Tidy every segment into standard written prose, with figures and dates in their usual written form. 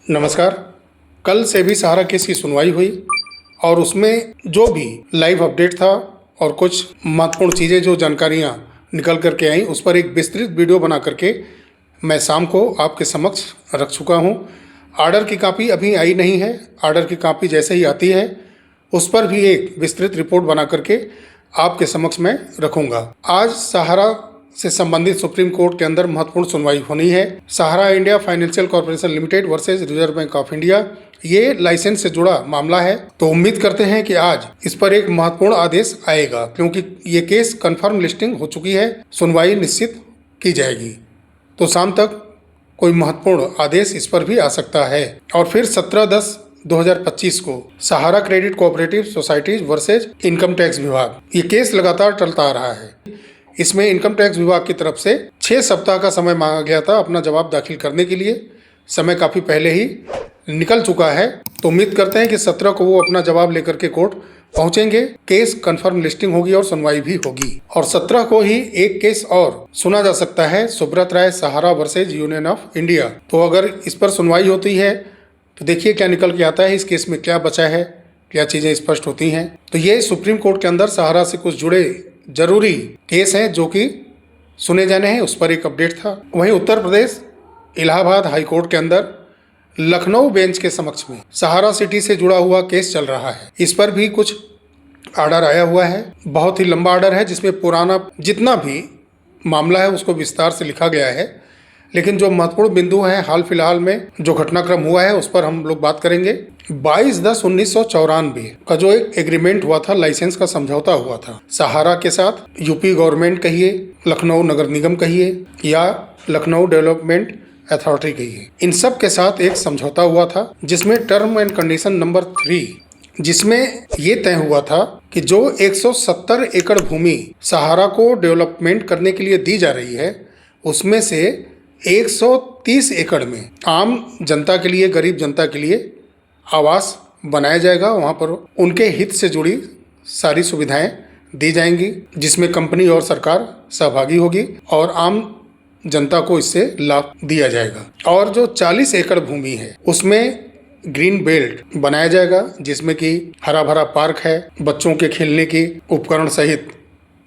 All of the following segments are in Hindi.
नमस्कार। कल से भी सहारा केस की सुनवाई हुई और उसमें जो भी लाइव अपडेट था और कुछ महत्वपूर्ण चीज़ें जो जानकारियाँ निकल करके आई उस पर एक विस्तृत वीडियो बना करके मैं शाम को आपके समक्ष रख चुका हूँ। आर्डर की कॉपी अभी आई नहीं है। आर्डर की कॉपी जैसे ही आती है उस पर भी एक विस्तृत रिपोर्ट बना करके आपके समक्ष मैं रखूँगा। आज सहारा से संबंधित सुप्रीम कोर्ट के अंदर महत्वपूर्ण सुनवाई होनी है। Sahara India financial corporation limited versus Reserve Bank of India, ये लाइसेंस से जुड़ा मामला है। तो उम्मीद करते हैं कि आज इस पर एक महत्वपूर्ण आदेश आएगा, क्योंकि ये केस कंफर्म लिस्टिंग हो चुकी है। सुनवाई निश्चित की जाएगी तो शाम तक कोई महत्वपूर्ण आदेश इस पर भी आ सकता है। और फिर 17/10/2025 को Sahara credit cooperative societies versus income tax विभाग, ये केस लगातार टलता आ रहा है। इसमें इनकम टैक्स विभाग की तरफ से 6 सप्ताह का समय मांगा गया था अपना जवाब दाखिल करने के लिए। समय काफ़ी पहले ही निकल चुका है, तो उम्मीद करते हैं कि 17 को वो अपना जवाब लेकर के कोर्ट पहुंचेंगे। केस कंफर्म लिस्टिंग होगी और सुनवाई भी होगी। और 17 को ही एक केस और सुना जा सकता है, सुब्रत राय सहारा वर्सेज यूनियन ऑफ इंडिया। तो अगर इस पर सुनवाई होती है तो देखिए क्या निकल के आता है, इस केस में क्या बचा है, क्या चीज़ें स्पष्ट होती हैं। तो ये सुप्रीम कोर्ट के अंदर सहारा से कुछ जुड़े जरूरी केस हैं जो कि सुने जाने हैं, उस पर एक अपडेट था। वहीं उत्तर प्रदेश इलाहाबाद हाई कोर्ट के अंदर लखनऊ बेंच के समक्ष में सहारा सिटी से जुड़ा हुआ केस चल रहा है। इस पर भी कुछ आर्डर आया हुआ है। बहुत ही लंबा आर्डर है जिसमें पुराना जितना भी मामला है उसको विस्तार से लिखा गया है, लेकिन जो महत्वपूर्ण बिंदु हैं हाल फिलहाल में जो घटनाक्रम हुआ है उस पर हम लोग बात करेंगे। 22/10/1994 का जो एक एग्रीमेंट हुआ था, लाइसेंस का समझौता हुआ था सहारा के साथ, यूपी गवर्नमेंट कहिए, लखनऊ नगर निगम कहिए या लखनऊ डेवलपमेंट अथॉरिटी कहिए, इन सब के साथ एक समझौता हुआ था जिसमें टर्म एंड कंडीशन नंबर 3, जिसमें ये तय हुआ था कि जो 170 एकड़ भूमि सहारा को डेवलपमेंट करने के लिए दी जा रही है उसमें से 130 एकड़ में आम जनता के लिए, गरीब जनता के लिए आवास बनाया जाएगा। वहाँ पर उनके हित से जुड़ी सारी सुविधाएं दी जाएंगी, जिसमें कंपनी और सरकार सहभागी होगी और आम जनता को इससे लाभ दिया जाएगा। और जो 40 एकड़ भूमि है उसमें ग्रीन बेल्ट बनाया जाएगा, जिसमें कि हरा भरा पार्क है, बच्चों के खेलने की उपकरण सहित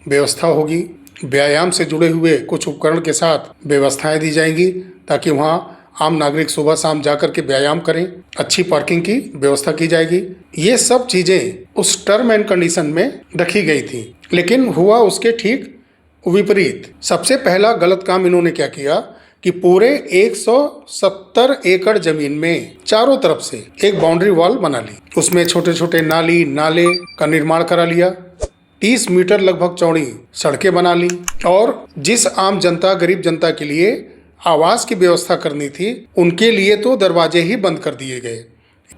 व्यवस्था होगी, व्यायाम से जुड़े हुए कुछ उपकरण के साथ व्यवस्थाएं दी जाएंगी ताकि वहाँ आम नागरिक सुबह शाम जाकर के व्यायाम करें। अच्छी पार्किंग की व्यवस्था की जाएगी। ये सब चीज़ें उस टर्म एंड कंडीशन में रखी गई थी, लेकिन हुआ उसके ठीक विपरीत। सबसे पहला गलत काम इन्होंने क्या किया कि पूरे 170 एकड़ जमीन में चारों तरफ से एक बाउंड्री वॉल बना ली। उसमें छोटे छोटे नाली नाले का निर्माण करा लिया, 30 मीटर लगभग चौड़ी सड़कें बना ली और जिस आम जनता, गरीब जनता के लिए आवास की व्यवस्था करनी थी उनके लिए तो दरवाजे ही बंद कर दिए गए,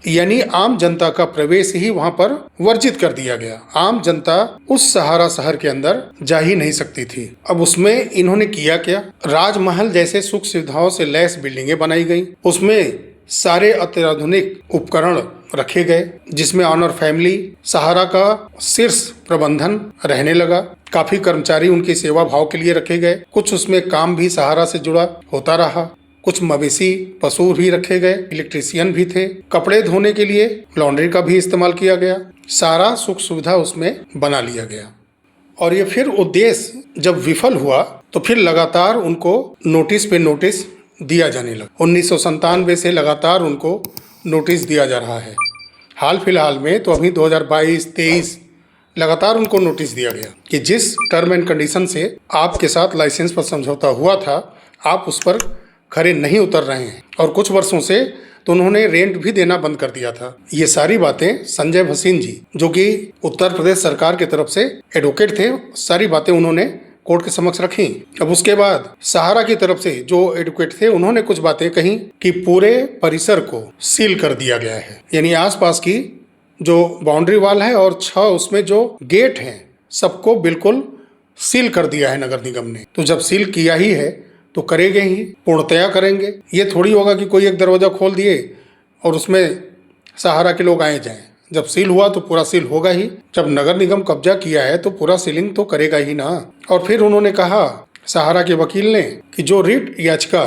यानी आम जनता का प्रवेश ही वहां पर वर्जित कर दिया गया। आम जनता उस सहारा शहर के अंदर जा ही नहीं सकती थी। अब उसमें इन्होंने किया क्या, राजमहल जैसे सुख सुविधाओं से लैस बिल्डिंगें बनाई गई, उसमें सारे अत्याधुनिक उपकरण रखे गए, जिसमें ऑनर फैमिली सहारा का शीर्ष प्रबंधन रहने लगा। काफी कर्मचारी उनकी सेवा भाव के लिए रखे गए, कुछ उसमें काम भी सहारा से जुड़ा होता रहा, कुछ मवेशी पशु भी रखे गए, इलेक्ट्रीशियन भी थे, कपड़े धोने के लिए लॉन्ड्री का भी इस्तेमाल किया गया, सारा सुख सुविधा उसमें बना लिया गया। और ये फिर उद्देश्य जब विफल हुआ तो फिर लगातार उनको नोटिस पे नोटिस दिया जाने लगा। 1997 से लगातार उनको नोटिस दिया जा रहा है। हाल फिलहाल में तो अभी 2022-23 लगातार उनको नोटिस दिया गया कि जिस टर्म एंड कंडीशन से आपके साथ लाइसेंस पर समझौता हुआ था आप उस पर खरे नहीं उतर रहे हैं। और कुछ वर्षों से तो उन्होंने रेंट भी देना बंद कर दिया था। ये सारी बातें संजय भसीन जी, जो कि उत्तर प्रदेश सरकार की तरफ से एडवोकेट थे, सारी बातें उन्होंने कोर्ट के समक्ष रखी। अब उसके बाद सहारा की तरफ से जो एडवोकेट थे उन्होंने कुछ बातें कही कि पूरे परिसर को सील कर दिया गया है, यानी आसपास की जो बाउंड्री वॉल है और 6 उसमें जो गेट हैं सबको बिल्कुल सील कर दिया है नगर निगम ने। तो जब सील किया ही है तो करेंगे ही, पूर्णतया करेंगे। ये थोड़ी होगा कि कोई एक दरवाजा खोल दिए और उसमें सहारा के लोग आए जाएं। जब सील हुआ तो पूरा सील होगा ही। जब नगर निगम कब्जा किया है तो पूरा सीलिंग तो करेगा ही ना। और फिर उन्होंने कहा सहारा के वकील ने कि जो रिट याचिका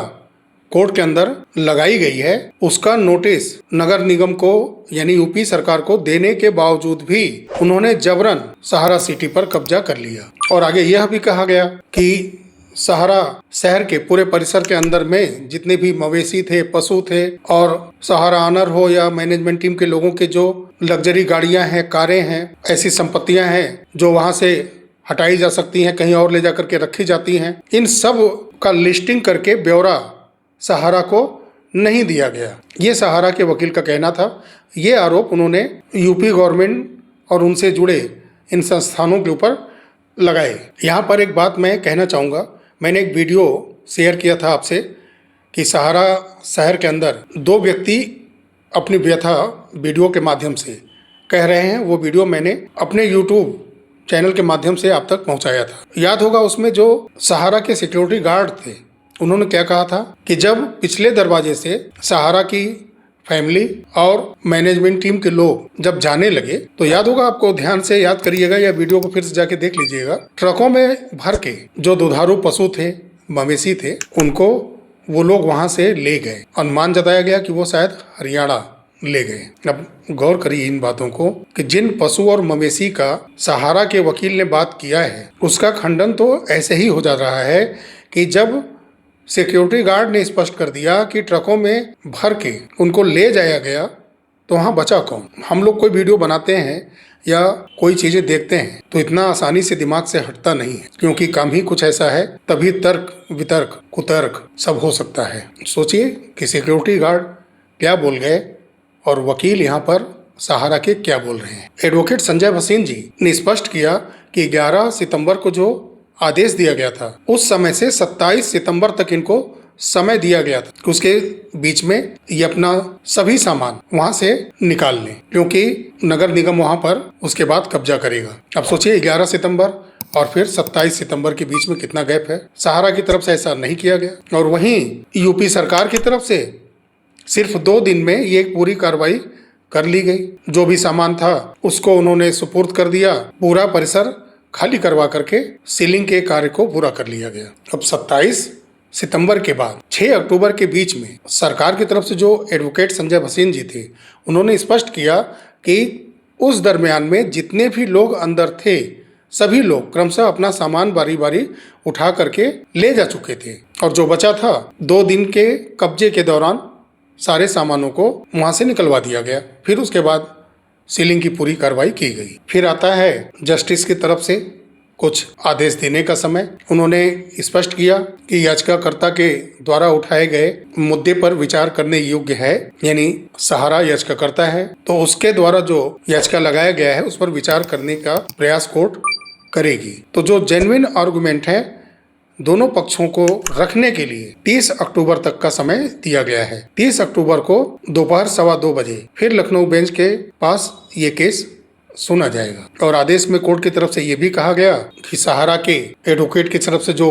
कोर्ट के अंदर लगाई गई है उसका नोटिस नगर निगम को यानी यूपी सरकार को देने के बावजूद भी उन्होंने जबरन सहारा सिटी पर कब्जा कर लिया। और आगे यह भी कहा गया कि सहारा शहर के पूरे परिसर के अंदर में जितने भी मवेशी थे, पशु थे और सहारा ऑनर हो या मैनेजमेंट टीम के लोगों के जो लग्जरी गाड़ियां हैं, कारें हैं, ऐसी संपत्तियां हैं जो वहां से हटाई जा सकती हैं, कहीं और ले जाकर के रखी जाती हैं, इन सब का लिस्टिंग करके ब्यौरा सहारा को नहीं दिया गया। ये सहारा के वकील का कहना था। ये आरोप उन्होंने यूपी गवर्नमेंट और उनसे जुड़े इन संस्थानों के ऊपर लगाए। यहाँ पर एक बात मैं कहना चाहूँगा, मैंने एक वीडियो शेयर किया था आपसे कि सहारा शहर के अंदर 2 व्यक्ति अपनी व्यथा वीडियो के माध्यम से कह रहे हैं। वो वीडियो मैंने अपने यूट्यूब चैनल के माध्यम से आप तक पहुंचाया था। याद होगा उसमें जो सहारा के सिक्योरिटी गार्ड थे उन्होंने क्या कहा था कि जब पिछले दरवाजे से सहारा की फैमिली और मैनेजमेंट टीम के लोग जब जाने लगे तो याद होगा आपको, ध्यान से याद करिएगा या वीडियो को फिर से जाके देख लीजिएगा, ट्रकों में भर के जो दुधारू पशु थे, मवेशी थे, उनको वो लोग वहां से ले गए। अनुमान जताया गया कि वो शायद हरियाणा ले गए। अब गौर करिए इन बातों को कि जिन पशु और मवेशी का सहारा के वकील ने बात किया है उसका खंडन तो ऐसे ही हो जा रहा है कि जब सिक्योरिटी गार्ड ने स्पष्ट कर दिया कि ट्रकों में भर के उनको ले जाया गया तो वहाँ बचा कौन। हम लोग कोई वीडियो बनाते हैं या कोई चीज़ें देखते हैं तो इतना आसानी से दिमाग से हटता नहीं है, क्योंकि काम ही कुछ ऐसा है, तभी तर्क वितर्क कुतर्क सब हो सकता है। सोचिए कि सिक्योरिटी गार्ड क्या बोल गए और वकील यहाँ पर सहारा के क्या बोल रहे हैं। एडवोकेट संजय भसीन जी ने स्पष्ट किया कि 11 सितंबर को जो आदेश दिया गया था उस समय से 27 सितंबर तक इनको समय दिया गया था कि उसके बीच में ये अपना सभी सामान वहां से निकाल लें, क्योंकि नगर निगम वहां पर उसके बाद कब्जा करेगा। अब सोचिए 11 सितंबर और फिर 27 सितंबर के बीच में कितना गैप है। सहारा की तरफ से ऐसा नहीं किया गया और वहीं यूपी सरकार की तरफ से सिर्फ 2 दिन में ये पूरी कार्रवाई कर ली गई। जो भी सामान था उसको उन्होंने सुपुर्द कर दिया, पूरा परिसर खाली करवा करके सीलिंग के कार्य को पूरा कर लिया गया। अब 27 सितंबर के बाद 6 अक्टूबर के बीच में सरकार की तरफ से जो एडवोकेट संजय भसीन जी थे उन्होंने स्पष्ट किया कि उस दरमियान में जितने भी लोग अंदर थे सभी लोग क्रमशः अपना सामान बारी बारी उठा करके ले जा चुके थे और जो बचा था 2 दिन के कब्जे के दौरान सारे सामानों को वहां से निकलवा दिया गया। फिर उसके बाद सीलिंग की पूरी कार्रवाई की गई। फिर आता है जस्टिस की तरफ से कुछ आदेश देने का समय। उन्होंने स्पष्ट किया कि याचिकाकर्ता के द्वारा उठाए गए मुद्दे पर विचार करने योग्य है, यानी सहारा याचिकाकर्ता है तो उसके द्वारा जो याचिका लगाया गया है उस पर विचार करने का प्रयास कोर्ट करेगी। तो जो जेन्युइन आर्गुमेंट है दोनों पक्षों को रखने के लिए 30 अक्टूबर तक का समय दिया गया है। 30 अक्टूबर को दोपहर 2:15 बजे फिर लखनऊ बेंच के पास ये केस सुना जाएगा। और आदेश में कोर्ट की तरफ से ये भी कहा गया कि सहारा के एडवोकेट की तरफ से जो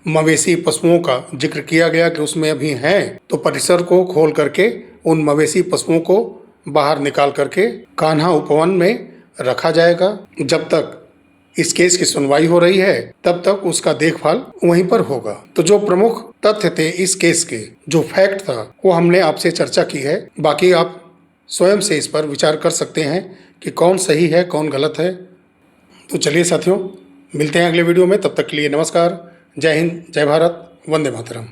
मवेशी पशुओं का जिक्र किया गया कि उसमें अभी हैं तो परिसर को खोल करके उन मवेशी पशुओं को बाहर निकाल करके कान्हा उपवन में रखा जाएगा। जब तक इस केस की सुनवाई हो रही है तब तक उसका देखभाल वहीं पर होगा। तो जो प्रमुख तथ्य थे इस केस के, जो फैक्ट था वो हमने आपसे चर्चा की है। बाकी आप स्वयं से इस पर विचार कर सकते हैं कि कौन सही है कौन गलत है। तो चलिए साथियों, मिलते हैं अगले वीडियो में। तब तक के लिए नमस्कार, जय हिंद, जय भारत, वंदे मातरम।